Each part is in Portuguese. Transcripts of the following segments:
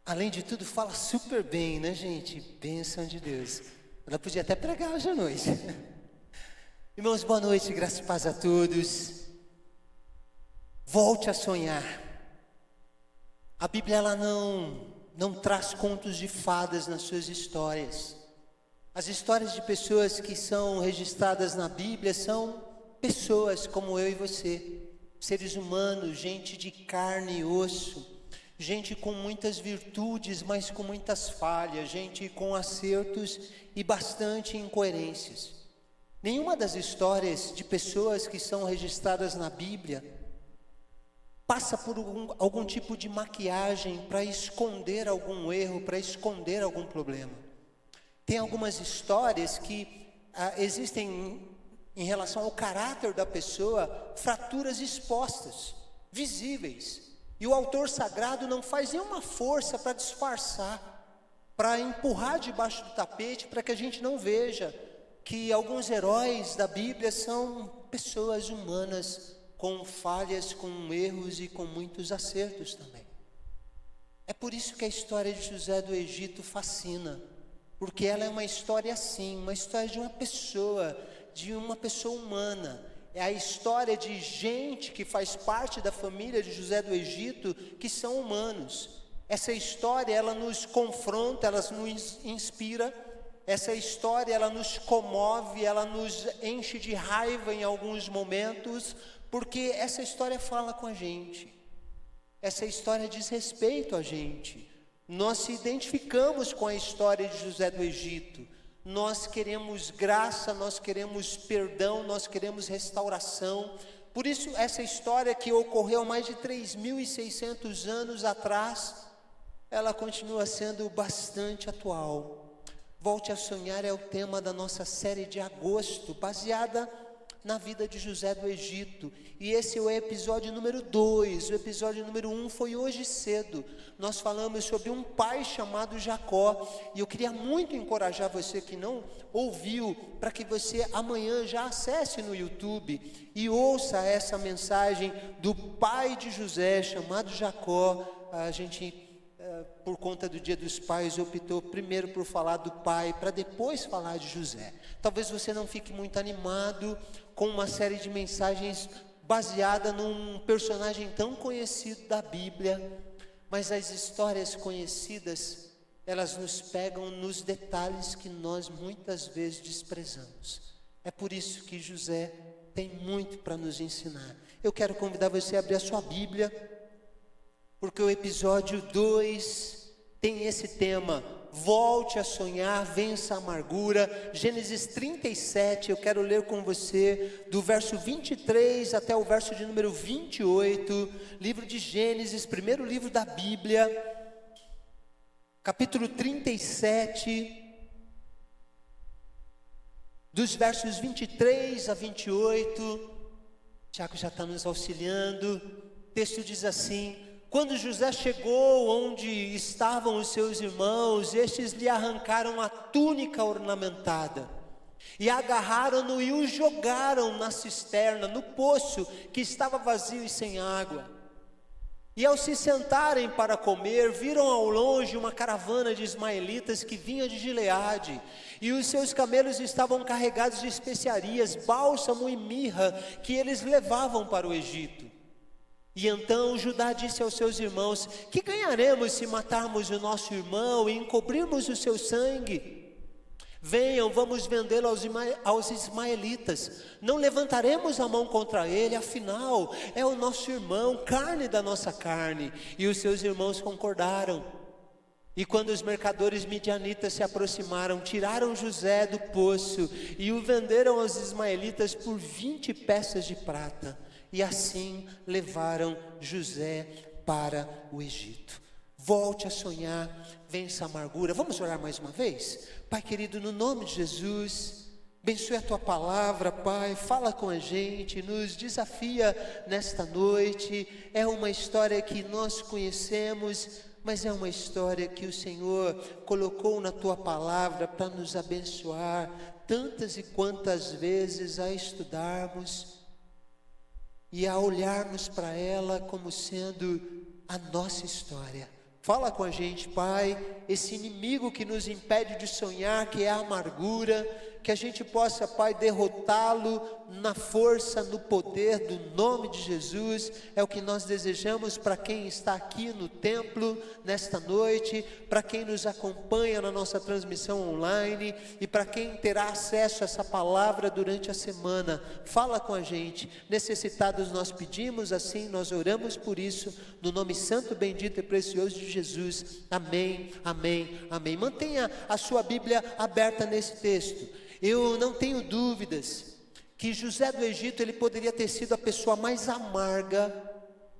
além de tudo, fala super bem, né, gente? Bênção de Deus. Ela podia até pregar hoje à noite. Irmãos, boa noite, graça e paz a todos. Volte a sonhar. A Bíblia, ela não traz contos de fadas nas suas histórias. As histórias de pessoas que são registradas na Bíblia são pessoas como eu e você, seres humanos, gente de carne e osso, gente com muitas virtudes, mas com muitas falhas, gente com acertos e bastante incoerências. Nenhuma das histórias de pessoas que são registradas na Bíblia passa por algum tipo de maquiagem para esconder algum erro, para esconder algum problema. Tem algumas histórias que existem em relação ao caráter da pessoa, fraturas expostas, visíveis. E o autor sagrado não faz nenhuma força para disfarçar, para empurrar debaixo do tapete, para que a gente não veja que alguns heróis da Bíblia são pessoas humanas, com falhas, com erros e com muitos acertos também. É por isso que a história de José do Egito fascina, porque ela é uma história assim, uma história de uma pessoa humana. É a história de gente que faz parte da família de José do Egito, que são humanos. Essa história, ela nos confronta, ela nos inspira. Essa história, ela nos comove, ela nos enche de raiva em alguns momentos, porque essa história fala com a gente. Essa história diz respeito a gente. Nós se identificamos com a história de José do Egito. Nós queremos graça, nós queremos perdão, nós queremos restauração. Por isso, essa história que ocorreu mais de 3.600 anos atrás, ela continua sendo bastante atual. Volte a sonhar é o tema da nossa série de agosto, baseada na vida de José do Egito. E esse é o episódio número 2. O episódio número 1 foi hoje cedo. Nós falamos sobre um pai chamado Jacó. E eu queria muito encorajar você que não ouviu, para que você amanhã já acesse no YouTube e ouça essa mensagem do pai de José, chamado Jacó. A gente, por conta do Dia dos Pais, optou primeiro por falar do pai, para depois falar de José. Talvez você não fique muito animado com uma série de mensagens baseada num personagem tão conhecido da Bíblia, mas as histórias conhecidas, elas nos pegam nos detalhes que nós muitas vezes desprezamos. É por isso que José tem muito para nos ensinar. Eu quero convidar você a abrir a sua Bíblia, porque o episódio 2 tem esse tema: volte a sonhar, vença a amargura. Gênesis 37, eu quero ler com você do verso 23 até o verso de número 28, livro de Gênesis, primeiro livro da Bíblia, capítulo 37, dos versos 23 a 28, Tiago já está nos auxiliando. O texto diz assim: quando José chegou onde estavam os seus irmãos, estes lhe arrancaram a túnica ornamentada, e agarraram-no e o jogaram na cisterna, no poço que estava vazio e sem água. E ao se sentarem para comer, viram ao longe uma caravana de ismaelitas que vinha de Gileade, e os seus camelos estavam carregados de especiarias, bálsamo e mirra, que eles levavam para o Egito. E então Judá disse aos seus irmãos: que ganharemos se matarmos o nosso irmão e encobrirmos o seu sangue? Venham, vamos vendê-lo aos ismaelitas. Não levantaremos a mão contra ele, afinal é o nosso irmão, carne da nossa carne. E os seus irmãos concordaram. E quando os mercadores midianitas se aproximaram, tiraram José do poço e o venderam aos ismaelitas por 20 peças de prata. E assim levaram José para o Egito. Volte a sonhar, vença a amargura. Vamos orar mais uma vez? Pai querido, no nome de Jesus, abençoe a Tua palavra, Pai. Fala com a gente, nos desafia nesta noite. É uma história que nós conhecemos, mas é uma história que o Senhor colocou na Tua palavra para nos abençoar tantas e quantas vezes a estudarmos e a olharmos para ela como sendo a nossa história. Fala com a gente, Pai, esse inimigo que nos impede de sonhar, que é a amargura, que a gente possa, Pai, derrotá-lo na força, no poder do nome de Jesus. É o que nós desejamos para quem está aqui no templo nesta noite, para quem nos acompanha na nossa transmissão online e para quem terá acesso a essa palavra durante a semana. Fala com a gente, necessitados nós pedimos, assim nós oramos por isso, no nome santo, bendito e precioso de Jesus. Amém, amém, amém. Mantenha a sua Bíblia aberta nesse texto. Eu não tenho dúvidas que José do Egito, ele poderia ter sido a pessoa mais amarga,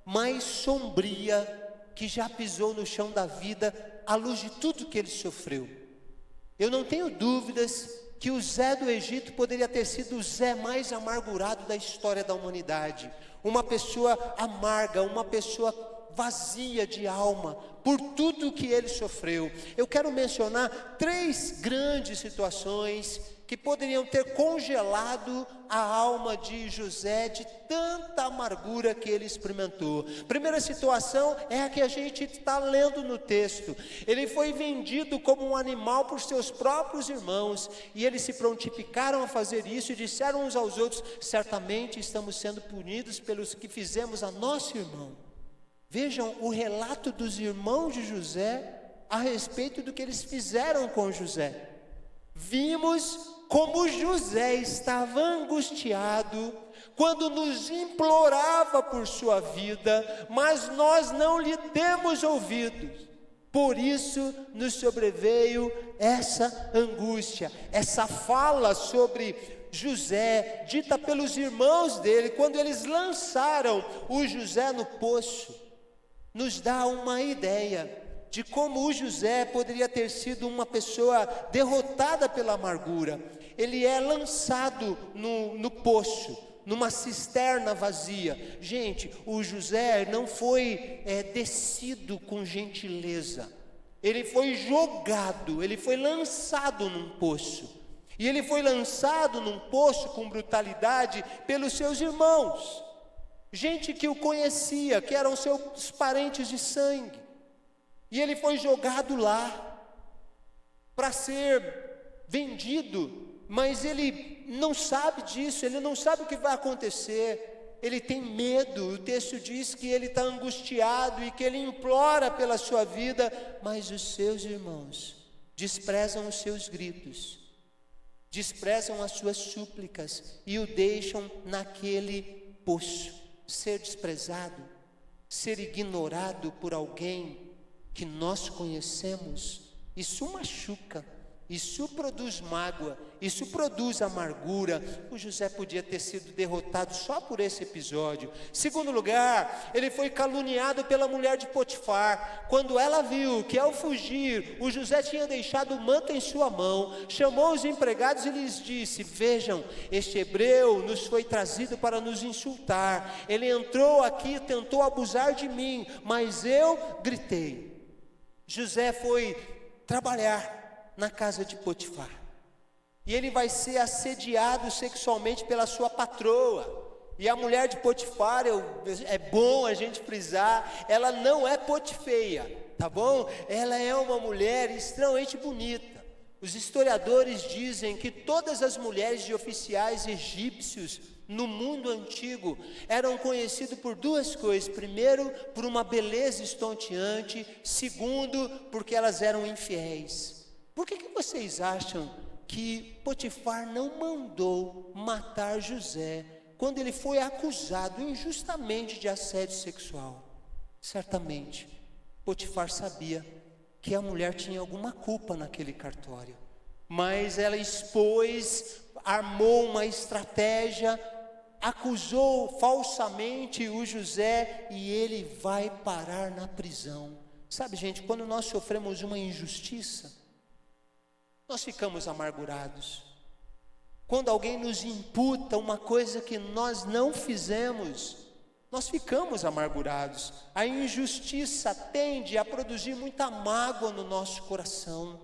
mais sombria, que já pisou no chão da vida, à luz de tudo que ele sofreu. Eu não tenho dúvidas que o Zé do Egito poderia ter sido o Zé mais amargurado da história da humanidade. Uma pessoa amarga, uma pessoa vazia de alma, por tudo que ele sofreu. Eu quero mencionar 3 grandes situações que poderiam ter congelado a alma de José, de tanta amargura que ele experimentou. Primeira situação é a que a gente está lendo no texto. Ele foi vendido como um animal por seus próprios irmãos, e eles se prontificaram a fazer isso e disseram uns aos outros: certamente estamos sendo punidos pelos que fizemos a nosso irmão. Vejam o relato dos irmãos de José a respeito do que eles fizeram com José. Vimos como José estava angustiado quando nos implorava por sua vida, mas nós não lhe demos ouvidos. Por isso nos sobreveio essa angústia, essa fala sobre José, dita pelos irmãos dele, quando eles lançaram o José no poço. Nos dá uma ideia de como o José poderia ter sido uma pessoa derrotada pela amargura. Ele é lançado no poço, numa cisterna vazia. Gente, o José não foi descido com gentileza. Ele foi jogado, ele foi lançado num poço. E ele foi lançado num poço com brutalidade pelos seus irmãos. Gente que o conhecia, que eram seus parentes de sangue. E ele foi jogado lá para ser vendido, mas ele não sabe disso, ele não sabe o que vai acontecer, ele tem medo. O texto diz que ele está angustiado e que ele implora pela sua vida, mas os seus irmãos desprezam os seus gritos, desprezam as suas súplicas e o deixam naquele poço. Ser desprezado, ser ignorado por alguém que nós conhecemos, isso machuca, isso produz mágoa, isso produz amargura. O José podia ter sido derrotado só por esse episódio. Segundo lugar, ele foi caluniado pela mulher de Potifar. Quando ela viu que ao fugir, o José tinha deixado o manto em sua mão, chamou os empregados e lhes disse: vejam, este hebreu nos foi trazido para nos insultar. Ele entrou aqui e tentou abusar de mim, mas eu gritei. José foi trabalhar na casa de Potifar, e ele vai ser assediado sexualmente pela sua patroa. E a mulher de Potifar, é bom a gente frisar, ela não é potifeia, tá bom? Ela é uma mulher extremamente bonita. Os historiadores dizem que todas as mulheres de oficiais egípcios no mundo antigo eram conhecidas por 2 coisas: primeiro, por uma beleza estonteante; segundo, porque elas eram infiéis. Por que vocês acham que Potifar não mandou matar José quando ele foi acusado injustamente de assédio sexual? Certamente Potifar sabia que a mulher tinha alguma culpa naquele cartório, mas ela expôs, armou uma estratégia, acusou falsamente o José e ele vai parar na prisão. Sabe, gente, quando nós sofremos uma injustiça, nós ficamos amargurados. Quando alguém nos imputa uma coisa que nós não fizemos, nós ficamos amargurados. A injustiça tende a produzir muita mágoa no nosso coração,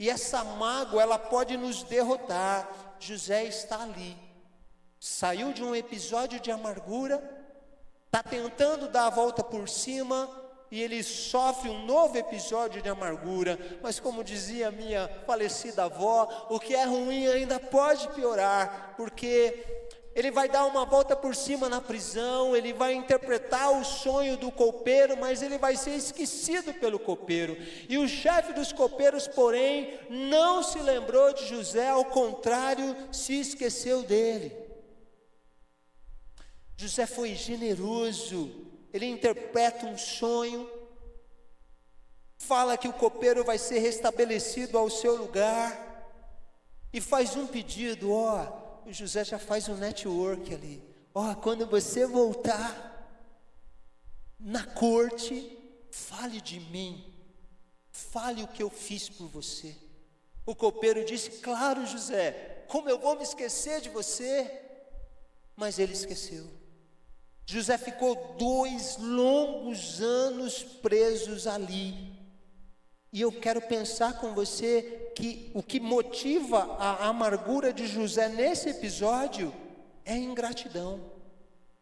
e essa mágoa, ela pode nos derrotar. José está ali, saiu de um episódio de amargura, está tentando dar a volta por cima, e ele sofre um novo episódio de amargura. Mas como dizia minha falecida avó, o que é ruim ainda pode piorar, porque ele vai dar uma volta por cima na prisão, ele vai interpretar o sonho do copeiro, mas ele vai ser esquecido pelo copeiro. E o chefe dos copeiros, porém, não se lembrou de José, ao contrário, se esqueceu dele. José foi generoso, ele interpreta um sonho, fala que o copeiro vai ser restabelecido ao seu lugar, e faz um pedido, o José já faz um network ali, quando você voltar na corte, fale de mim, fale o que eu fiz por você. O copeiro disse, claro José, como eu vou me esquecer de você? Mas ele esqueceu. José ficou 2 longos anos presos ali. E eu quero pensar com você que o que motiva a amargura de José nesse episódio é a ingratidão.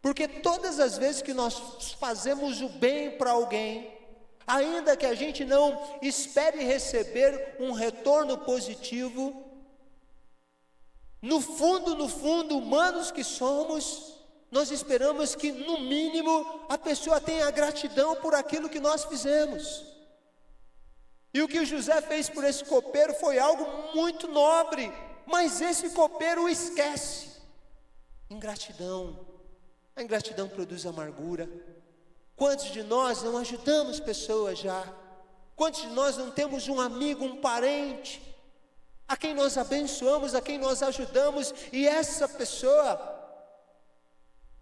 Porque todas as vezes que nós fazemos o bem para alguém, ainda que a gente não espere receber um retorno positivo, no fundo, humanos que somos, nós esperamos que, no mínimo, a pessoa tenha gratidão por aquilo que nós fizemos. E o que o José fez por esse copeiro foi algo muito nobre, mas esse copeiro o esquece. Ingratidão. A ingratidão produz amargura. Quantos de nós não ajudamos pessoas já? Quantos de nós não temos um amigo, um parente, a quem nós abençoamos, a quem nós ajudamos, e essa pessoa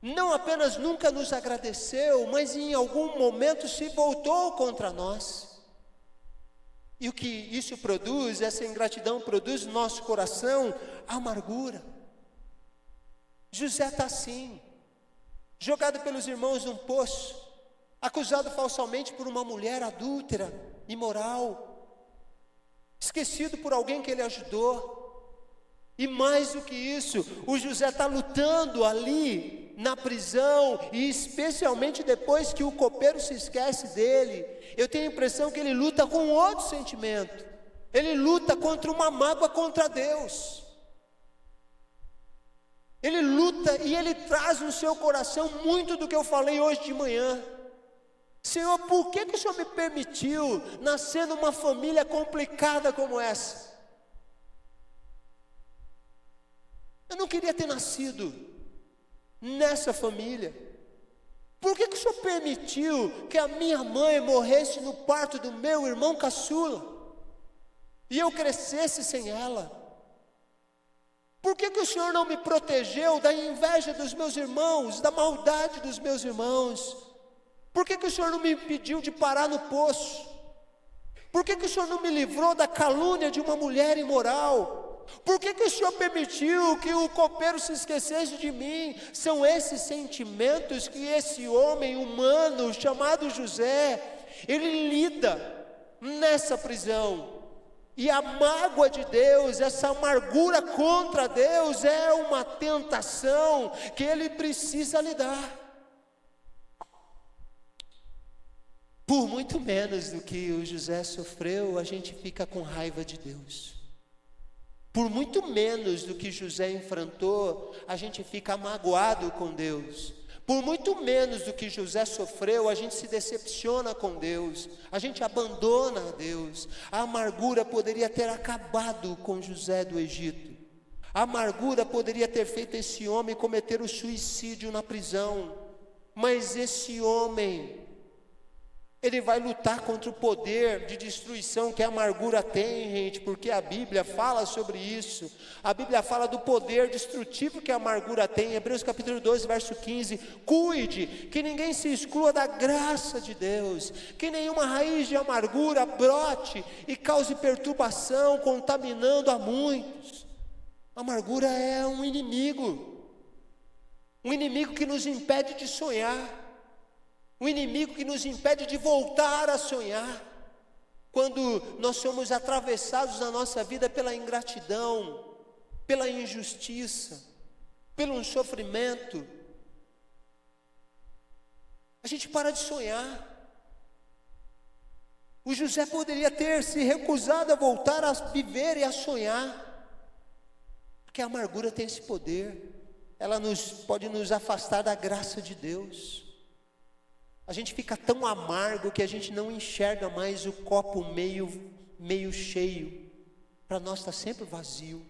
não apenas nunca nos agradeceu, mas em algum momento se voltou contra nós. E o que isso produz, essa ingratidão produz no nosso coração amargura. José está assim, jogado pelos irmãos num poço, acusado falsamente por uma mulher adúltera, imoral, esquecido por alguém que ele ajudou. E mais do que isso, o José está lutando ali na prisão, e especialmente depois que o copeiro se esquece dele, eu tenho a impressão que ele luta com outro sentimento. Ele luta contra uma mágoa contra Deus. Ele luta e ele traz no seu coração muito do que eu falei hoje de manhã. Senhor, por que o Senhor me permitiu nascer numa família complicada como essa? Eu não queria ter nascido nessa família. Por que o Senhor permitiu que a minha mãe morresse no parto do meu irmão caçula e eu crescesse sem ela? Por que o Senhor não me protegeu da inveja dos meus irmãos, da maldade dos meus irmãos? Por que o Senhor não me impediu de parar no poço? Por que o Senhor não me livrou da calúnia de uma mulher imoral? Por que o Senhor permitiu que o copeiro se esquecesse de mim? São esses sentimentos que esse homem humano chamado José, ele lida nessa prisão. E a mágoa de Deus, essa amargura contra Deus, é uma tentação que ele precisa lidar. Por muito menos do que o José sofreu, a gente fica com raiva de Deus. Por muito menos do que José enfrentou, a gente fica magoado com Deus. Por muito menos do que José sofreu, a gente se decepciona com Deus, a gente abandona a Deus. A amargura poderia ter acabado com José do Egito. A amargura poderia ter feito esse homem cometer o suicídio na prisão. Mas esse homem, ele vai lutar contra o poder de destruição que a amargura tem, gente, porque a Bíblia fala sobre isso. A Bíblia fala do poder destrutivo que a amargura tem. Hebreus capítulo 12, verso 15. Cuide que ninguém se exclua da graça de Deus, que nenhuma raiz de amargura brote e cause perturbação, contaminando a muitos. A amargura é um inimigo que nos impede de sonhar. Um inimigo que nos impede de voltar a sonhar. Quando nós somos atravessados na nossa vida pela ingratidão, pela injustiça, pelo sofrimento, a gente para de sonhar. O José poderia ter se recusado a voltar a viver e a sonhar, porque a amargura tem esse poder. Ela pode nos afastar da graça de Deus. A gente fica tão amargo que a gente não enxerga mais o copo meio cheio. Para nós está sempre vazio,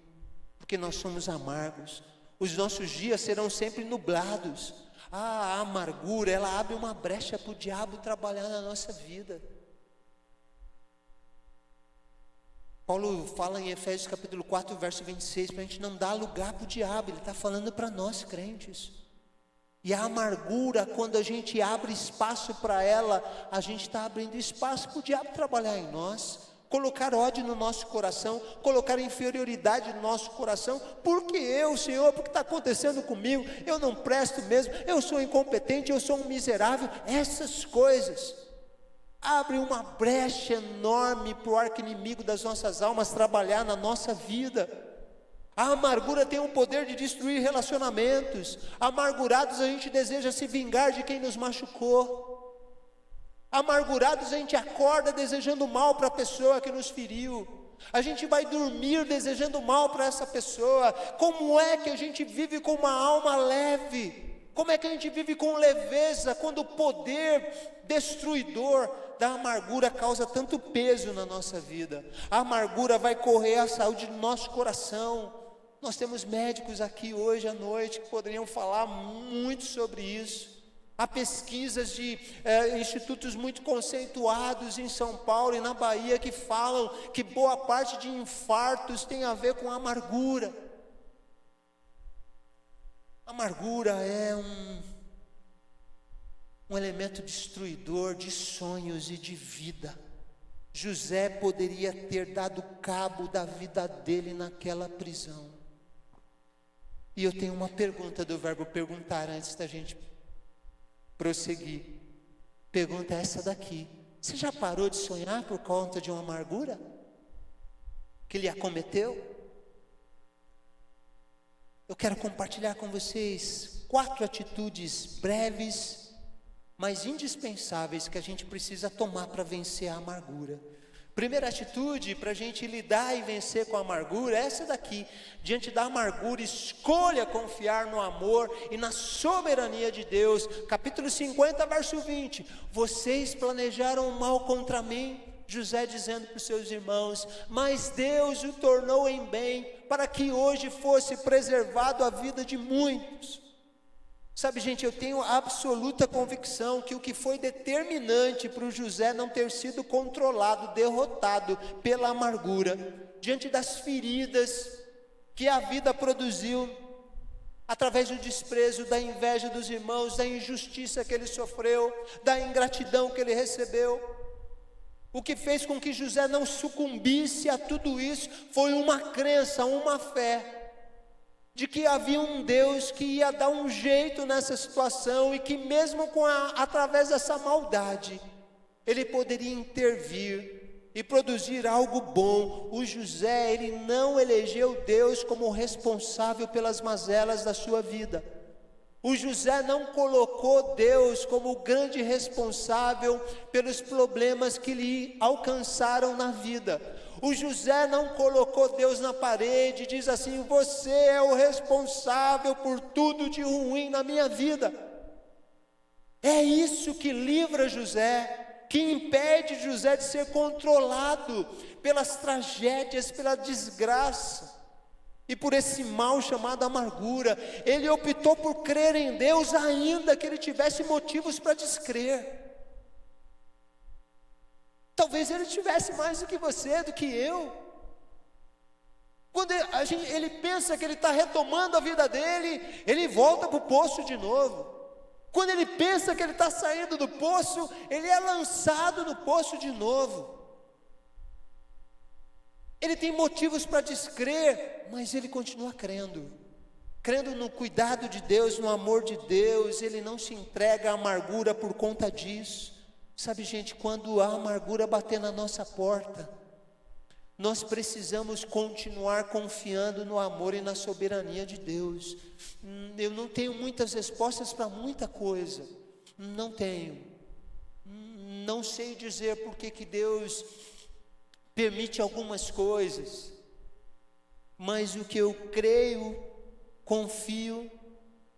porque nós somos amargos. Os nossos dias serão sempre nublados. A amargura, ela abre uma brecha para o diabo trabalhar na nossa vida. Paulo fala em Efésios capítulo 4, verso 26, para a gente não dar lugar para o diabo. Ele está falando para nós crentes. E a amargura, quando a gente abre espaço para ela, a gente está abrindo espaço para o diabo trabalhar em nós, colocar ódio no nosso coração, colocar inferioridade no nosso coração. Porque eu, Senhor, porque está acontecendo comigo? Eu não presto mesmo, eu sou incompetente, eu sou um miserável. Essas coisas abre uma brecha enorme para o arqui-inimigo das nossas almas trabalhar na nossa vida. A amargura tem o poder de destruir relacionamentos. Amargurados a gente deseja se vingar de quem nos machucou. Amargurados a gente acorda desejando mal para a pessoa que nos feriu. A gente vai dormir desejando mal para essa pessoa. Como é que a gente vive com uma alma leve? Como é que a gente vive com leveza quando o poder destruidor da amargura causa tanto peso na nossa vida? A amargura vai correr a saúde do nosso coração. Nós temos médicos aqui hoje à noite que poderiam falar muito sobre isso. Há pesquisas de institutos muito conceituados em São Paulo e na Bahia que falam que boa parte de infartos tem a ver com a amargura. A amargura é um elemento destruidor de sonhos e de vida. José poderia ter dado cabo da vida dele naquela prisão. E eu tenho uma pergunta do verbo perguntar antes da gente prosseguir. Pergunta essa daqui: você já parou de sonhar por conta de uma amargura que lhe acometeu? Eu quero compartilhar com vocês 4 atitudes breves, mas indispensáveis que a gente precisa tomar para vencer a amargura. Primeira atitude para a gente lidar e vencer com a amargura é essa daqui: diante da amargura, escolha confiar no amor e na soberania de Deus. Capítulo 50, verso 20: vocês planejaram mal contra mim, José dizendo para os seus irmãos, mas Deus o tornou em bem, para que hoje fosse preservado a vida de muitos. Sabe, gente, eu tenho absoluta convicção que o que foi determinante para o José não ter sido controlado, derrotado pela amargura, diante das feridas que a vida produziu, através do desprezo, da inveja dos irmãos, da injustiça que ele sofreu, da ingratidão que ele recebeu. O que fez com que José não sucumbisse a tudo isso foi uma crença, uma fé, de que havia um Deus que ia dar um jeito nessa situação e que mesmo através dessa maldade, Ele poderia intervir e produzir algo bom. O José, ele não elegeu Deus como responsável pelas mazelas da sua vida. O José não colocou Deus como o grande responsável pelos problemas que lhe alcançaram na vida. O José não colocou Deus na parede e diz assim: você é o responsável por tudo de ruim na minha vida. É isso que livra José, que impede José de ser controlado pelas tragédias, pela desgraça e por esse mal chamado amargura. Ele optou por crer em Deus, ainda que ele tivesse motivos para descrer. Talvez ele tivesse mais do que você, do que eu. Quando ele pensa que ele está retomando a vida dele, ele volta para o poço de novo. Quando ele pensa que ele está saindo do poço, ele é lançado no poço de novo. Ele tem motivos para descrer, mas ele continua crendo. Crendo no cuidado de Deus, no amor de Deus. Ele não se entrega à amargura por conta disso. Sabe, gente, quando a amargura bater na nossa porta, nós precisamos continuar confiando no amor e na soberania de Deus. Eu não tenho muitas respostas para muita coisa, não tenho. não sei dizer por que Deus permite algumas coisas, mas o que eu creio, confio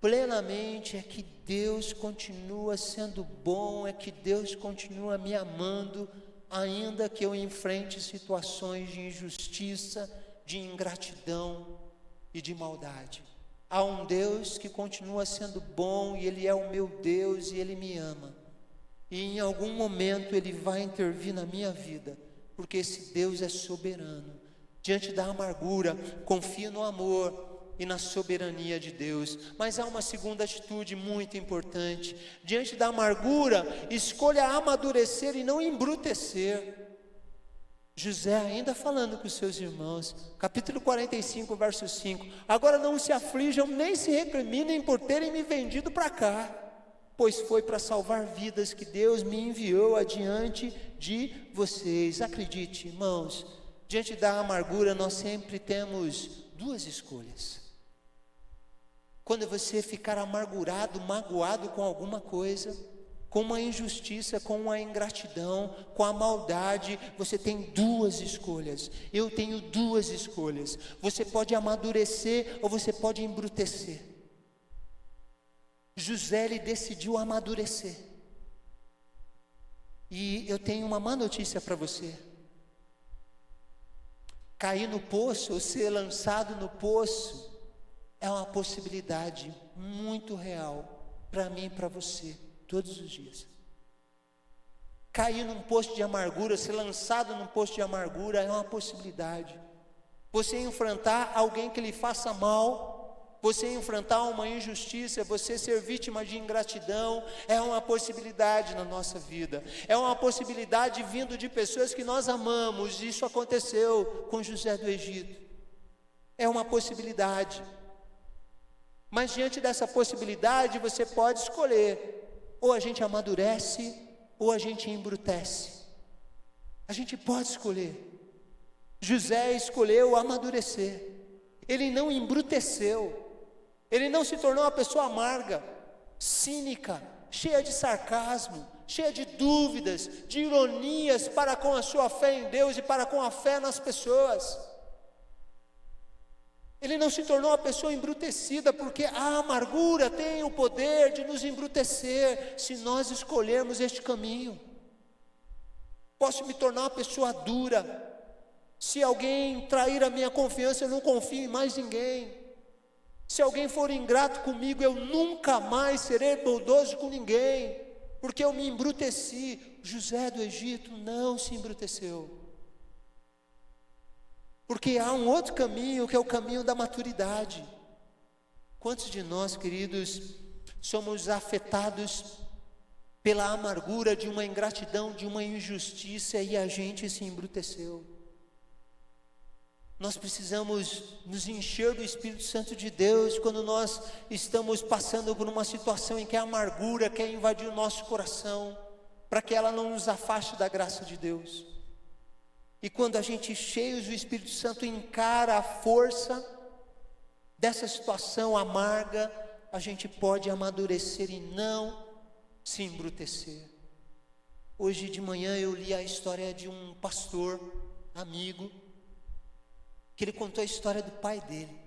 plenamente é que Deus continua sendo bom, é que Deus continua me amando, ainda que eu enfrente situações de injustiça, de ingratidão e de maldade. Há um Deus que continua sendo bom, e Ele é o meu Deus, e Ele me ama. E em algum momento Ele vai intervir na minha vida, porque esse Deus é soberano. Diante da amargura, confie no amor e na soberania de Deus. Mas há uma segunda atitude muito importante. Diante da amargura, escolha amadurecer e não embrutecer. José ainda falando com os seus irmãos, capítulo 45, verso 5: agora não se aflijam, nem se recriminem por terem me vendido para cá, pois foi para salvar vidas que Deus me enviou adiante de vocês. Acredite, irmãos, diante da amargura nós sempre temos duas escolhas. Quando você ficar amargurado, magoado com alguma coisa, com uma injustiça, com uma ingratidão, com a maldade, você tem duas escolhas. Eu tenho duas escolhas. Você pode amadurecer ou você pode embrutecer. José, ele decidiu amadurecer. E eu tenho uma má notícia para você. Cair no poço ou ser lançado no poço é uma possibilidade muito real para mim e para você, todos os dias. Cair num poço de amargura, ser lançado num poço de amargura é uma possibilidade. Você enfrentar alguém que lhe faça mal, você enfrentar uma injustiça, você ser vítima de ingratidão, é uma possibilidade na nossa vida. É uma possibilidade vindo de pessoas que nós amamos. Isso aconteceu com José do Egito. É uma possibilidade. Mas diante dessa possibilidade, você pode escolher: ou a gente amadurece, ou a gente embrutece. A gente pode escolher. José escolheu amadurecer. Ele não embruteceu. Ele não se tornou uma pessoa amarga, cínica, cheia de sarcasmo, cheia de dúvidas, de ironias para com a sua fé em Deus e para com a fé nas pessoas. Ele não se tornou uma pessoa embrutecida, porque a amargura tem o poder de nos embrutecer se nós escolhermos este caminho. Posso me tornar uma pessoa dura. Se alguém trair a minha confiança, eu não confio em mais ninguém. Se alguém for ingrato comigo, eu nunca mais serei bondoso com ninguém, porque eu me embruteci. José do Egito não se embruteceu, porque há um outro caminho, que é o caminho da maturidade. Quantos de nós, queridos, somos afetados pela amargura de uma ingratidão, de uma injustiça, e a gente se embruteceu? Nós precisamos nos encher do Espírito Santo de Deus quando nós estamos passando por uma situação em que a amargura quer invadir o nosso coração, para que ela não nos afaste da graça de Deus. E quando a gente, cheios do Espírito Santo, encara a força dessa situação amarga, a gente pode amadurecer e não se embrutecer. Hoje de manhã eu li a história de um pastor, amigo, que ele contou a história do pai dele.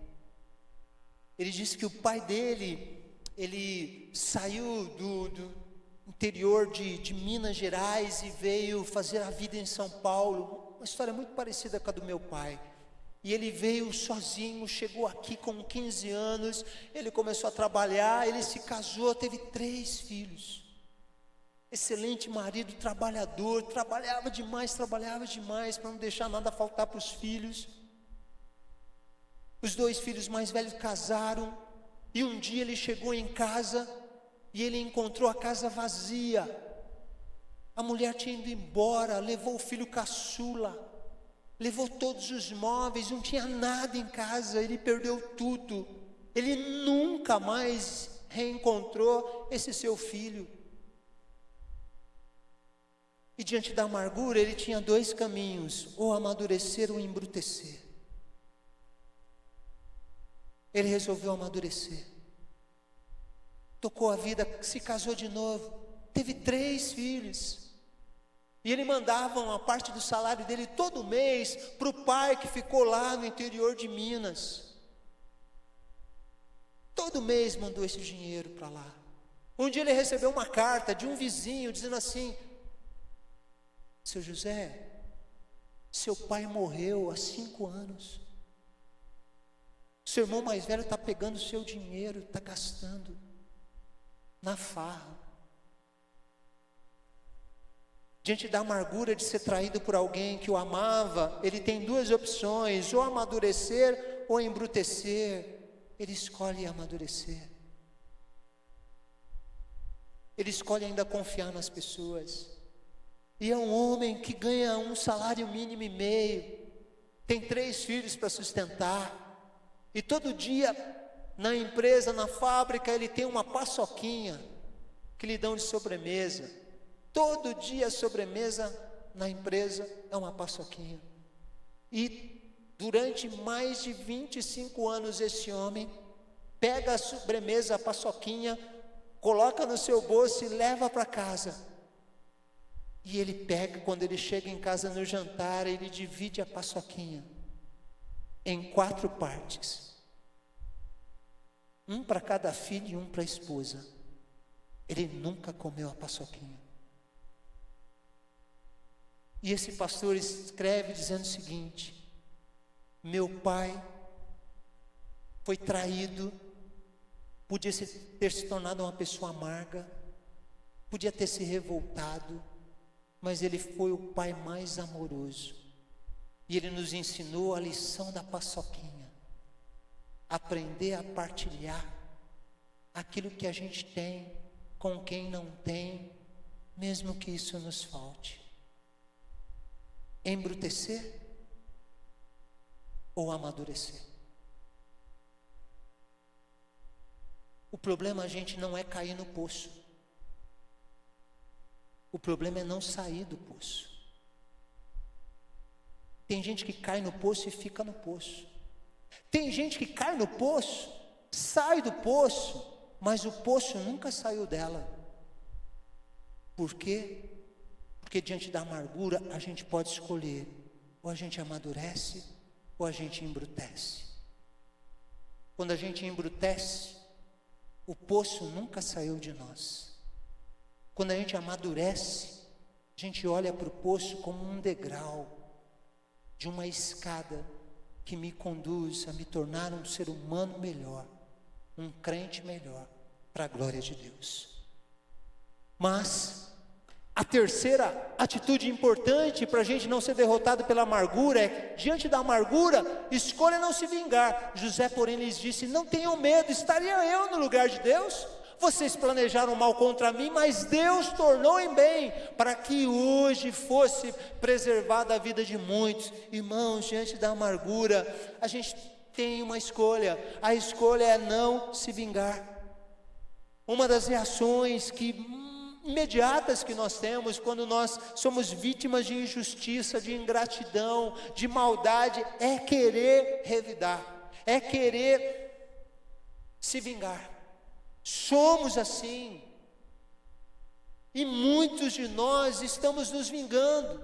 Ele disse que o pai dele, ele saiu do interior de Minas Gerais e veio fazer a vida em São Paulo. Uma história muito parecida com a do meu pai. E ele veio sozinho, chegou aqui com 15 anos, ele começou a trabalhar, ele se casou, teve 3 filhos. Excelente marido, trabalhador, trabalhava demais para não deixar nada faltar para os filhos. Os 2 filhos mais velhos casaram, e um dia ele chegou em casa e ele encontrou a casa vazia. A mulher tinha ido embora, levou o filho caçula, levou todos os móveis, não tinha nada em casa, ele perdeu tudo. Ele nunca mais reencontrou esse seu filho. E diante da amargura, ele tinha 2 caminhos: ou amadurecer ou embrutecer. Ele resolveu amadurecer. Tocou a vida, se casou de novo, teve 3 filhos. E ele mandava uma parte do salário dele todo mês para o pai que ficou lá no interior de Minas. Todo mês mandou esse dinheiro para lá. Um dia ele recebeu uma carta de um vizinho dizendo assim: seu José, seu pai morreu há 5 anos. Seu irmão mais velho está pegando o seu dinheiro, está gastando na farra. Diante da amargura de ser traído por alguém que o amava, ele tem 2 opções: ou amadurecer ou embrutecer. Ele escolhe amadurecer. Ele escolhe ainda confiar nas pessoas. E é um homem que ganha um salário mínimo e meio, tem 3 filhos para sustentar, e todo dia na empresa, na fábrica, ele tem uma paçoquinha que lhe dão de sobremesa. Todo dia a sobremesa na empresa é uma paçoquinha. E durante mais de 25 anos esse homem pega a sobremesa, a paçoquinha, coloca no seu bolso e leva para casa. E ele pega, quando ele chega em casa no jantar, ele divide a paçoquinha em 4 partes. Um para cada filho e um para a esposa. Ele nunca comeu a paçoquinha. E esse pastor escreve dizendo o seguinte: meu pai foi traído, podia ter se tornado uma pessoa amarga, podia ter se revoltado, mas ele foi o pai mais amoroso. E ele nos ensinou a lição da paçoquinha. Aprender a partilhar aquilo que a gente tem com quem não tem, mesmo que isso nos falte. Embrutecer ou amadurecer? O problema, gente, não é cair no poço. O problema é não sair do poço. Tem gente que cai no poço e fica no poço. Tem gente que cai no poço, sai do poço, mas o poço nunca saiu dela. Por quê? Porque diante da amargura a gente pode escolher: ou a gente amadurece, ou a gente embrutece. Quando a gente embrutece, o poço nunca saiu de nós. Quando a gente amadurece, a gente olha para o poço como um degrau de uma escada que me conduz a me tornar um ser humano melhor, um crente melhor, para a glória de Deus. Mas a terceira atitude importante para a gente não ser derrotado pela amargura é: diante da amargura, escolha não se vingar. José, porém, lhes disse: não tenham medo, estaria eu no lugar de Deus? Vocês planejaram mal contra mim, mas Deus tornou em bem, para que hoje fosse preservada a vida de muitos. Irmãos, diante da amargura, a gente tem uma escolha. A escolha é não se vingar. Uma das reações imediatas que nós temos quando nós somos vítimas de injustiça, de ingratidão, de maldade, é querer revidar, é querer se vingar. Somos assim, e muitos de nós estamos nos vingando.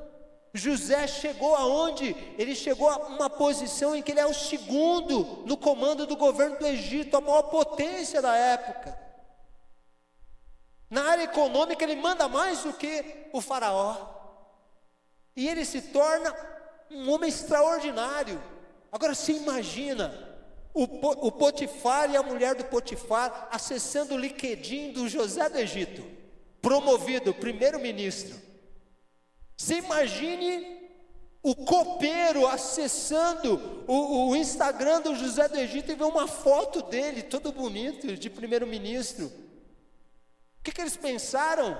José chegou aonde? Ele chegou a uma posição em que ele é o segundo no comando do governo do Egito, a maior potência da época. Na área econômica ele manda mais do que o faraó, e ele se torna um homem extraordinário. Agora se imagina o Potifar e a mulher do Potifar acessando o LinkedIn do José do Egito, promovido primeiro-ministro. Você imagine o copeiro acessando o Instagram do José do Egito e ver uma foto dele, todo bonito, de primeiro-ministro. O que eles pensaram?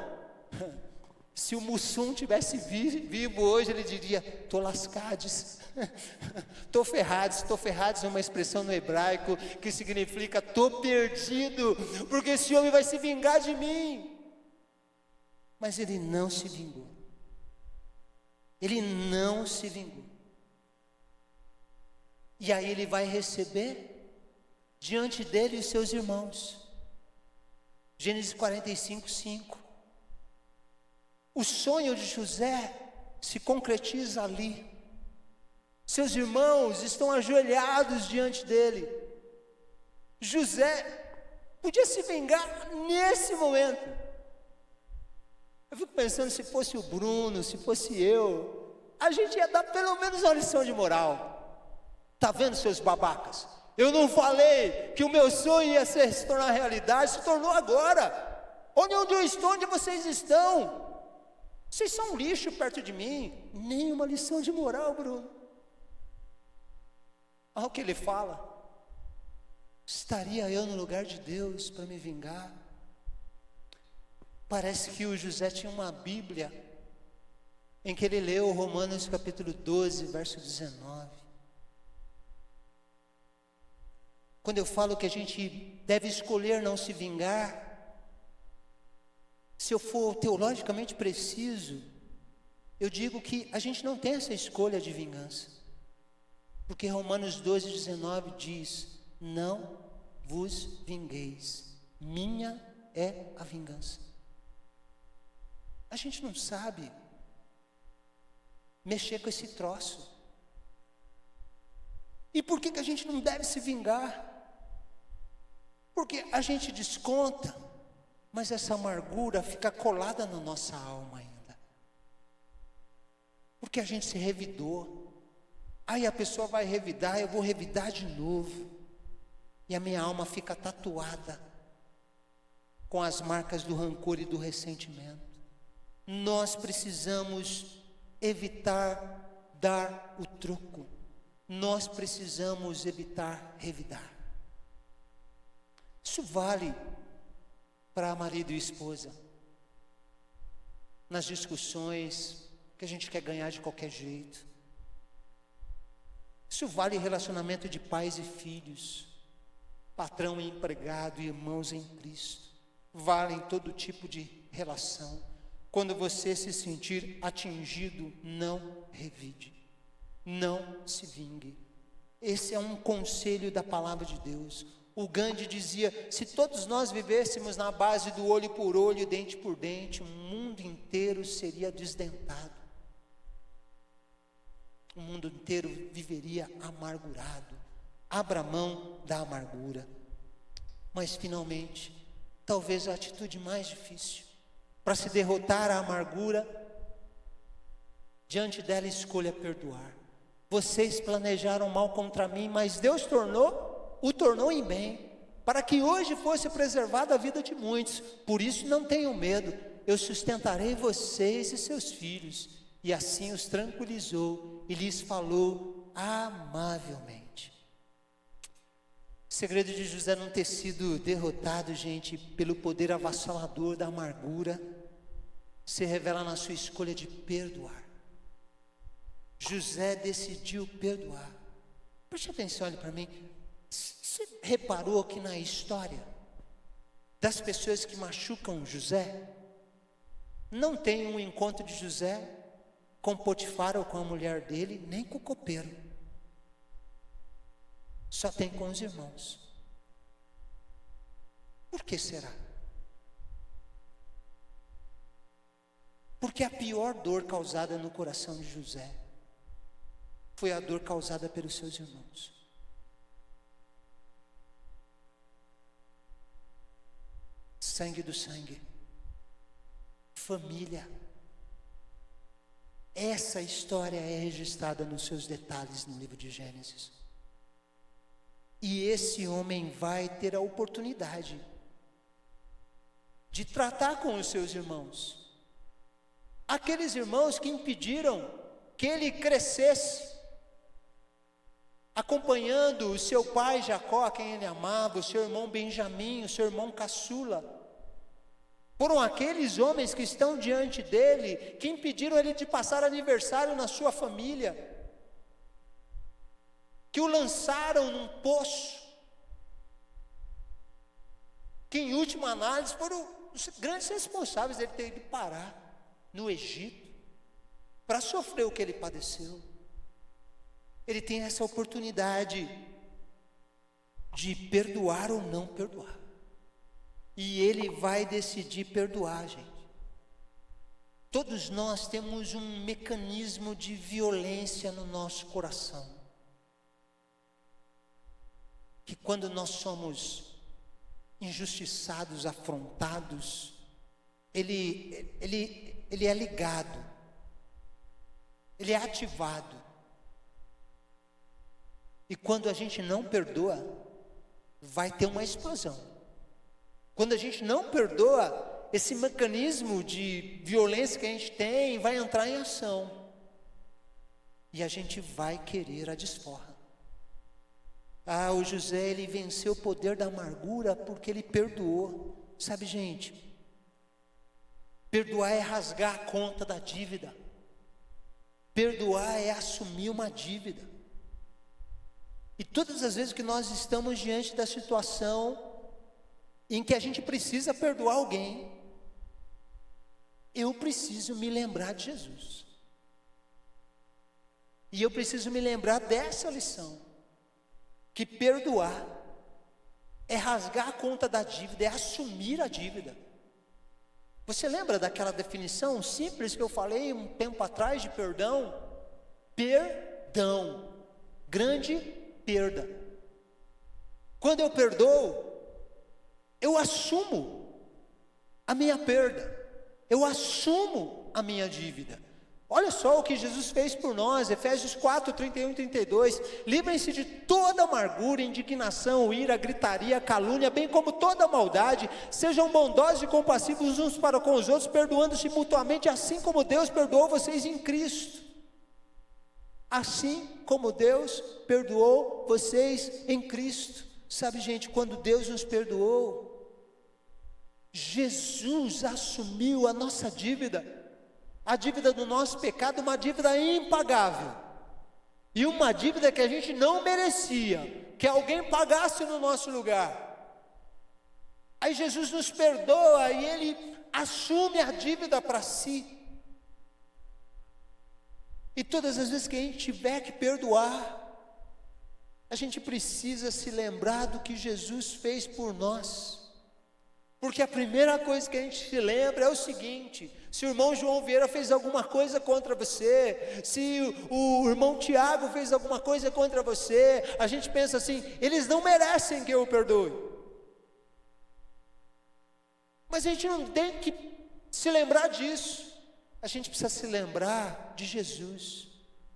Se o Mussum tivesse vivo hoje, ele diria: estou lascades, estou ferrados. Estou ferrados é uma expressão no hebraico que significa estou perdido, porque esse homem vai se vingar de mim. Mas ele não se vingou. Ele não se vingou. E aí ele vai receber diante dele os seus irmãos. Gênesis 45:5. O sonho de José se concretiza ali. Seus irmãos estão ajoelhados diante dele. José podia se vingar nesse momento. Eu fico pensando, se fosse o Bruno, se fosse eu, a gente ia dar pelo menos uma lição de moral. Tá vendo, seus babacas? Eu não falei que o meu sonho ia se tornar realidade, se tornou agora. Olha onde eu estou, onde vocês estão. Vocês são um lixo perto de mim. Nenhuma lição de moral, Bruno. Olha o que ele fala. Estaria eu no lugar de Deus para me vingar? Parece que o José tinha uma Bíblia em que ele leu Romanos capítulo 12, verso 19. Quando eu falo que a gente deve escolher não se vingar, se eu for teologicamente preciso, eu digo que a gente não tem essa escolha de vingança. Porque Romanos 12, 19 diz: não vos vingueis, minha é a vingança. A gente não sabe mexer com esse troço. E por que a gente não deve se vingar? Porque a gente desconta, mas essa amargura fica colada na nossa alma ainda. Porque a gente se revidou. Aí a pessoa vai revidar, eu vou revidar de novo. E a minha alma fica tatuada com as marcas do rancor e do ressentimento. Nós precisamos evitar dar o troco. Nós precisamos evitar revidar. Isso vale para marido e esposa. Nas discussões que a gente quer ganhar de qualquer jeito. Isso vale em relacionamento de pais e filhos, patrão e empregado, irmãos em Cristo. Vale em todo tipo de relação. Quando você se sentir atingido, não revide, não se vingue. Esse é um conselho da palavra de Deus. O Gandhi dizia: se todos nós vivêssemos na base do olho por olho, dente por dente, o mundo inteiro seria desdentado. O mundo inteiro viveria amargurado. Abra mão da amargura. Mas finalmente, talvez a atitude mais difícil, para se derrotar a amargura, diante dela escolha perdoar. Vocês planejaram mal contra mim, mas Deus o tornou em bem, para que hoje fosse preservada a vida de muitos. Por isso não tenham medo, eu sustentarei vocês e seus filhos. E assim os tranquilizou e lhes falou amavelmente. O segredo de José não ter sido derrotado, gente, pelo poder avassalador da amargura, se revela na sua escolha de perdoar. José decidiu perdoar. Preste atenção, olhe para mim. Você reparou que na história das pessoas que machucam José, não tem um encontro de José com Potifar ou com a mulher dele, nem com o copeiro. Só tem com os irmãos. Por que será? Porque a pior dor causada no coração de José foi a dor causada pelos seus irmãos. Sangue do sangue, família. Essa história é registrada nos seus detalhes no livro de Gênesis. E esse homem vai ter a oportunidade de tratar com os seus irmãos. Aqueles irmãos que impediram que ele crescesse, acompanhando o seu pai Jacó, a quem ele amava, o seu irmão Benjamim, o seu irmão caçula. Foram aqueles homens que estão diante dele, que impediram ele de passar aniversário na sua família, que o lançaram num poço, que em última análise foram os grandes responsáveis dele ter ido parar no Egito, para sofrer o que ele padeceu. Ele tem essa oportunidade de perdoar ou não perdoar. E ele vai decidir perdoar, gente. Todos nós temos um mecanismo de violência no nosso coração, que quando nós somos injustiçados, afrontados, ele é ligado, ele é ativado. E quando a gente não perdoa, vai ter uma explosão. Quando a gente não perdoa, esse mecanismo de violência que a gente tem vai entrar em ação. E a gente vai querer a desforra. O José, ele venceu o poder da amargura porque ele perdoou. Sabe, gente, perdoar é rasgar a conta da dívida. Perdoar é assumir uma dívida. E todas as vezes que nós estamos diante da situação em que a gente precisa perdoar alguém, eu preciso me lembrar de Jesus. E eu preciso me lembrar dessa lição, que perdoar é rasgar a conta da dívida, é assumir a dívida. Você lembra daquela definição simples que eu falei um tempo atrás de perdão? Perdão, grande perda. Quando eu perdoo, eu assumo a minha perda, eu assumo a minha dívida. Olha só o que Jesus fez por nós, Efésios 4, 31 e 32. Livrem-se de toda amargura, indignação, ira, gritaria, calúnia, bem como toda maldade. Sejam bondosos e compassivos uns para com os outros, perdoando-se mutuamente, assim como Deus perdoou vocês em Cristo. Assim como Deus perdoou vocês em Cristo. Sabe, gente, quando Deus nos perdoou, Jesus assumiu a nossa dívida, a dívida do nosso pecado, uma dívida impagável, e uma dívida que a gente não merecia, que alguém pagasse no nosso lugar. Aí Jesus nos perdoa e Ele assume a dívida para si. E todas as vezes que a gente tiver que perdoar, a gente precisa se lembrar do que Jesus fez por nós. Porque a primeira coisa que a gente se lembra é o seguinte: se o irmão João Vieira fez alguma coisa contra você, se o irmão Tiago fez alguma coisa contra você, a gente pensa assim: eles não merecem que eu o perdoe. Mas a gente não tem que se lembrar disso. A gente precisa se lembrar de Jesus.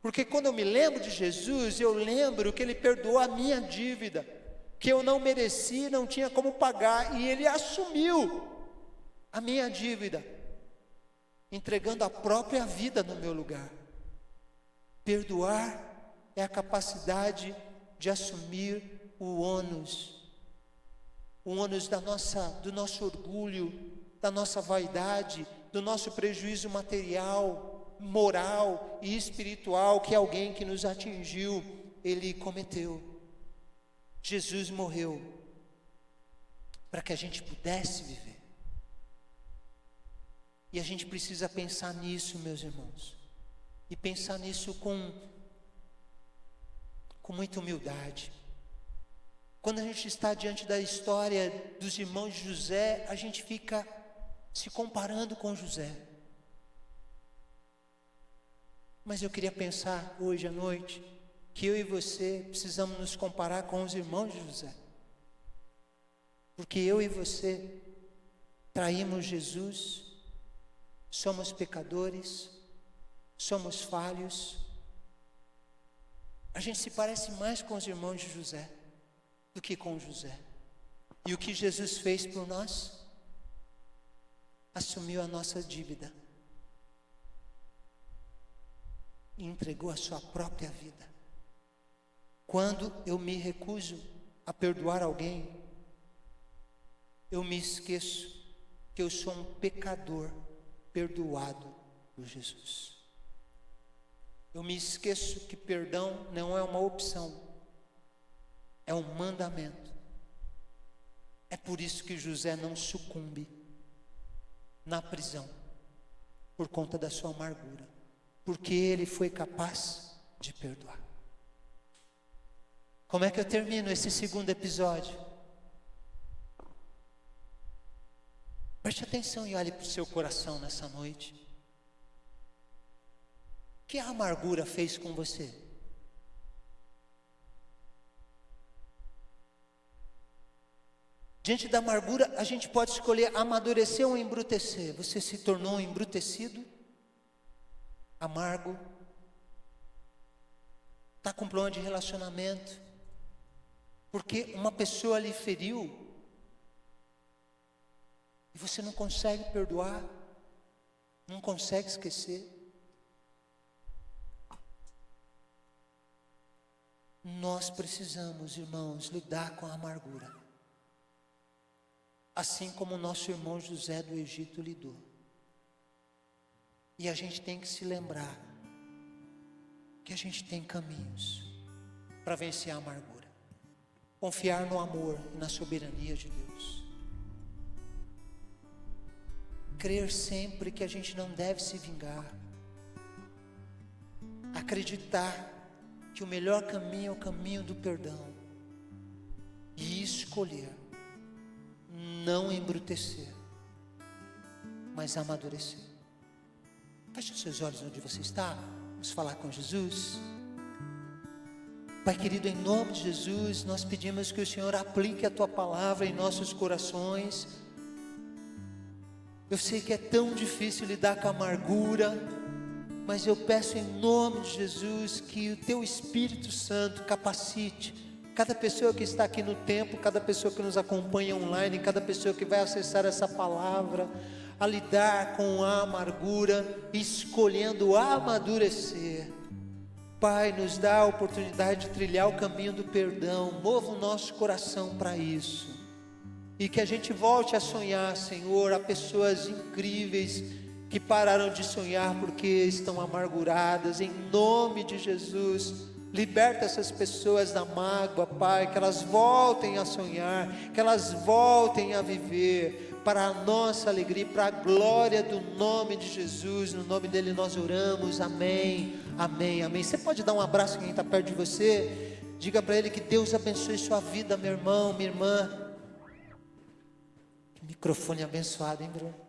Porque quando eu me lembro de Jesus, eu lembro que Ele perdoou a minha dívida, que eu não mereci, não tinha como pagar, e Ele assumiu a minha dívida, entregando a própria vida no meu lugar. Perdoar é a capacidade de assumir o ônus do nosso orgulho, da nossa vaidade, do nosso prejuízo material, moral e espiritual que alguém que nos atingiu, ele cometeu. Jesus morreu para que a gente pudesse viver. E a gente precisa pensar nisso, meus irmãos, e pensar nisso com muita humildade. Quando a gente está diante da história dos irmãos de José, a gente fica se comparando com José. Mas eu queria pensar hoje à noite que eu e você precisamos nos comparar com os irmãos de José. Porque eu e você traímos Jesus, somos pecadores, somos falhos. A gente se parece mais com os irmãos de José do que com José. E o que Jesus fez por nós? Assumiu a nossa dívida e entregou a sua própria vida. Quando eu me recuso a perdoar alguém, eu me esqueço que eu sou um pecador perdoado por Jesus. Eu me esqueço que perdão não é uma opção, é um mandamento. É por isso que José não sucumbe na prisão, por conta da sua amargura, porque ele foi capaz de perdoar. Como é que eu termino esse segundo episódio? Preste atenção e olhe para o seu coração nessa noite. que a amargura fez com você? Diante da amargura, a gente pode escolher amadurecer ou embrutecer. Você se tornou um embrutecido, amargo, está com problema de relacionamento, porque uma pessoa lhe feriu, e você não consegue perdoar, não consegue esquecer. Nós precisamos, irmãos, lidar com a amargura, assim como o nosso irmão José do Egito lidou. E a gente tem que se lembrar que a gente tem caminhos para vencer a amargura. Confiar no amor e na soberania de Deus. Crer sempre que a gente não deve se vingar. Acreditar que o melhor caminho é o caminho do perdão. E escolher não embrutecer, mas amadurecer. Feche os seus olhos onde você está. Vamos falar com Jesus. Pai querido, em nome de Jesus, nós pedimos que o Senhor aplique a Tua palavra em nossos corações. Eu sei que é tão difícil lidar com a amargura, mas eu peço em nome de Jesus que o Teu Espírito Santo capacite cada pessoa que está aqui no templo, cada pessoa que nos acompanha online, cada pessoa que vai acessar essa palavra, a lidar com a amargura, escolhendo amadurecer. Pai, nos dá a oportunidade de trilhar o caminho do perdão, mova o nosso coração para isso, e que a gente volte a sonhar, Senhor, há pessoas incríveis que pararam de sonhar porque estão amarguradas. Em nome de Jesus, liberta essas pessoas da mágoa, Pai, que elas voltem a sonhar, que elas voltem a viver, para a nossa alegria, para a glória do nome de Jesus. No nome dele nós oramos, amém, amém, amém. Você pode dar um abraço a quem está perto de você, diga para ele que Deus abençoe sua vida, meu irmão, minha irmã. Que microfone abençoado, hein, Bruno?